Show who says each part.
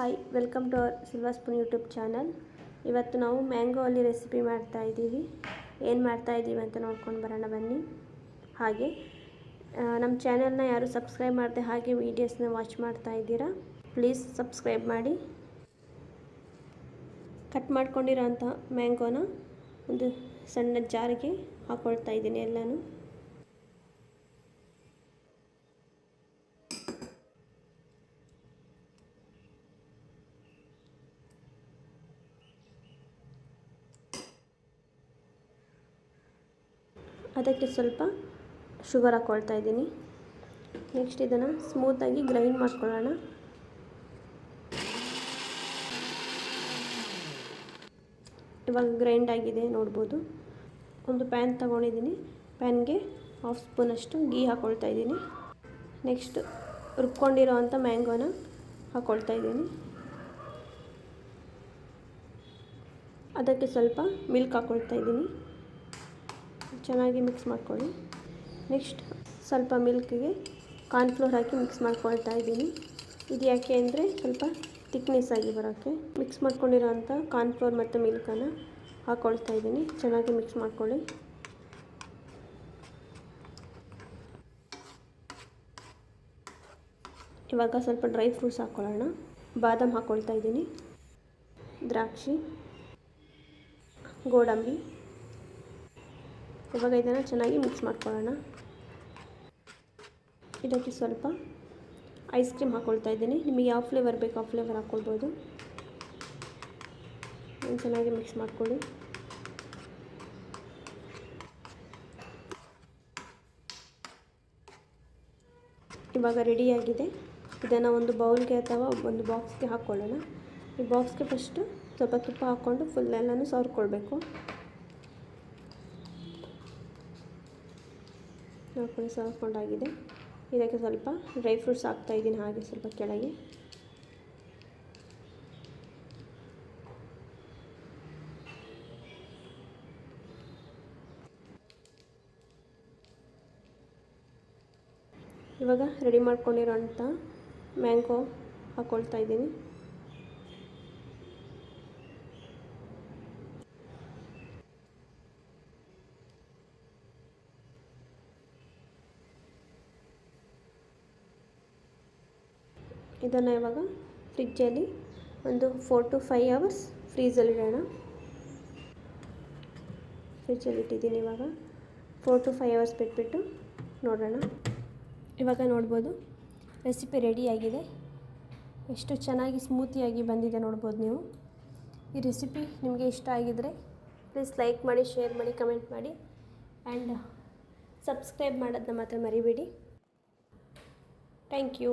Speaker 1: Hi, welcome to our silver spoon YouTube channel. ಇವತ್ತು ನಾವು mango ಅಲ್ಲಿ ರೆಸಿಪಿ ಮಾಡ್ತಾಯಿದ್ದೀವಿ. ಏನು ಮಾಡ್ತಾಯಿದ್ದೀವಿ ಅಂತ ನೋಡ್ಕೊಂಡು ಬರೋಣ ಬನ್ನಿ. ಹಾಗೆ ನಮ್ಮ ಚಾನಲ್ನ ಯಾರು ಸಬ್ಸ್ಕ್ರೈಬ್ ಮಾಡದೆ ಹಾಗೆ ವೀಡಿಯೋಸ್ನ ವಾಚ್ ಮಾಡ್ತಾ ಇದ್ದೀರಾ, ಪ್ಲೀಸ್ ಸಬ್ಸ್ಕ್ರೈಬ್ ಮಾಡಿ. ಕಟ್ ಮಾಡ್ಕೊಂಡಿರೋ ಅಂಥ ಮ್ಯಾಂಗೋನ ಒಂದು ಸಣ್ಣ ಜಾರಿಗೆ ಹಾಕ್ಕೊಳ್ತಾ ಇದ್ದೀನಿ ಎಲ್ಲನೂ. ಅದಕ್ಕೆ ಸ್ವಲ್ಪ ಶುಗರ್ ಹಾಕ್ಕೊಳ್ತಾ ಇದ್ದೀನಿ. ನೆಕ್ಸ್ಟ್ ಇದನ್ನು ಸ್ಮೂತಾಗಿ ಗ್ರೈಂಡ್ ಮಾಡ್ಕೊಳ್ಳೋಣ. ಇವಾಗ ಗ್ರೈಂಡ್ ಆಗಿದೆ ನೋಡ್ಬೋದು. ಒಂದು ಪ್ಯಾನ್ ತಗೊಂಡಿದ್ದೀನಿ. ಪ್ಯಾನ್ಗೆ 1/2 ಸ್ಪೂನಷ್ಟು ಗೀ ಹಾಕ್ಕೊಳ್ತಾ ಇದ್ದೀನಿ. ನೆಕ್ಸ್ಟ್ ರುಬ್ಕೊಂಡಿರೋ ಅಂಥ ಮ್ಯಾಂಗೋನ ಹಾಕ್ಕೊಳ್ತಾ ಇದ್ದೀನಿ. ಅದಕ್ಕೆ ಸ್ವಲ್ಪ ಮಿಲ್ಕ್ ಹಾಕ್ಕೊಳ್ತಾ ಇದ್ದೀನಿ. ಚೆನ್ನಾಗಿ ಮಿಕ್ಸ್ ಮಾಡ್ಕೊಳ್ಳಿ. ನೆಕ್ಸ್ಟ್ ಸ್ವಲ್ಪ ಮಿಲ್ಕಿಗೆ ಕಾರ್ನ್ಫ್ಲೋರ್ ಹಾಕಿ ಮಿಕ್ಸ್ ಮಾಡ್ಕೊಳ್ತಾ ಇದ್ದೀನಿ. ಇದು ಯಾಕೆ ಅಂದರೆ ಸ್ವಲ್ಪ ಥಿಕ್ನೆಸ್ ಆಗಿ ಬರೋಕ್ಕೆ. ಮಿಕ್ಸ್ ಮಾಡ್ಕೊಂಡಿರೋ ಅಂಥ ಕಾರ್ನ್ಫ್ಲೋರ್ ಮತ್ತು ಮಿಲ್ಕನ್ನು ಹಾಕ್ಕೊಳ್ತಾ ಇದ್ದೀನಿ. ಚೆನ್ನಾಗಿ ಮಿಕ್ಸ್ ಮಾಡ್ಕೊಳ್ಳಿ. ಇವಾಗ ಸ್ವಲ್ಪ ಡ್ರೈ ಫ್ರೂಟ್ಸ್ ಹಾಕ್ಕೊಳ್ಳೋಣ. ಬಾದಾಮ್ ಹಾಕ್ಕೊಳ್ತಾ ಇದ್ದೀನಿ, ದ್ರಾಕ್ಷಿ, ಗೋಡಂಬಿ. ಇವಾಗ ಇದನ್ನು ಚೆನ್ನಾಗಿ ಮಿಕ್ಸ್ ಮಾಡ್ಕೊಳ್ಳೋಣ. ಇದಕ್ಕೆ ಸ್ವಲ್ಪ ಐಸ್ ಕ್ರೀಮ್ ಹಾಕ್ಕೊಳ್ತಾ ಇದ್ದೀನಿ. ನಿಮಗೆ ಯಾವ ಫ್ಲೇವರ್ ಬೇಕು ಆ ಫ್ಲೇವರ್ ಹಾಕ್ಕೊಳ್ಬೋದು. ಚೆನ್ನಾಗಿ ಮಿಕ್ಸ್ ಮಾಡ್ಕೊಳ್ಳಿ. ಇವಾಗ ರೆಡಿಯಾಗಿದೆ. ಇದನ್ನು ಒಂದು ಬೌಲ್ಗೆ ಅಥವಾ ಒಂದು ಬಾಕ್ಸ್ಗೆ ಹಾಕ್ಕೊಳ್ಳೋಣ. ಈ ಬಾಕ್ಸ್ಗೆ ಫಸ್ಟು ಸ್ವಲ್ಪ ತುಪ್ಪ ಹಾಕ್ಕೊಂಡು ಫುಲ್ ಎಲ್ಲನೂ ಸವರ್ಕೊಳ್ಬೇಕು. ಸವರ್ಕೊಂಡಾಗಿದೆ. ಇದಕ್ಕೆ ಸ್ವಲ್ಪ ಡ್ರೈ ಫ್ರೂಟ್ಸ್ ಹಾಕ್ತಾಯಿದ್ದೀನಿ, ಹಾಗೆ ಸ್ವಲ್ಪ ಕೆಳಗೆ. ಇವಾಗ ರೆಡಿ ಮಾಡ್ಕೊಂಡಿರೋಂಥ ಮ್ಯಾಂಗೋ ಹಾಕ್ಕೊಳ್ತಾ ಇದ್ದೀನಿ. ಇದನ್ನು ಇವಾಗ ಫ್ರಿಜ್ಜಲ್ಲಿ ಒಂದು 4 to 5 hours ಫ್ರೀಝಲ್ಲಿ ಇಡೋಣ. ಫ್ರಿಜ್ಜಲ್ಲಿ ಇಟ್ಟಿದ್ದೀನಿ. ಇವಾಗ 4 to 5 hours ಬಿಟ್ಬಿಟ್ಟು ನೋಡೋಣ. ಇವಾಗ ನೋಡ್ಬೋದು ರೆಸಿಪಿ ರೆಡಿಯಾಗಿದೆ. ಎಷ್ಟು ಚೆನ್ನಾಗಿ ಸ್ಮೂತಿಯಾಗಿ ಬಂದಿದೆ ನೋಡ್ಬೋದು ನೀವು. ಈ ರೆಸಿಪಿ ನಿಮಗೆ ಇಷ್ಟ ಆಗಿದ್ದರೆ ಪ್ಲೀಸ್ ಲೈಕ್ ಮಾಡಿ, ಶೇರ್ ಮಾಡಿ, ಕಮೆಂಟ್ ಮಾಡಿ ಆ್ಯಂಡ್ ಸಬ್ಸ್ಕ್ರೈಬ್ ಮಾಡೋದನ್ನ ಮಾತ್ರ ಮರಿಬೇಡಿ. Thank you.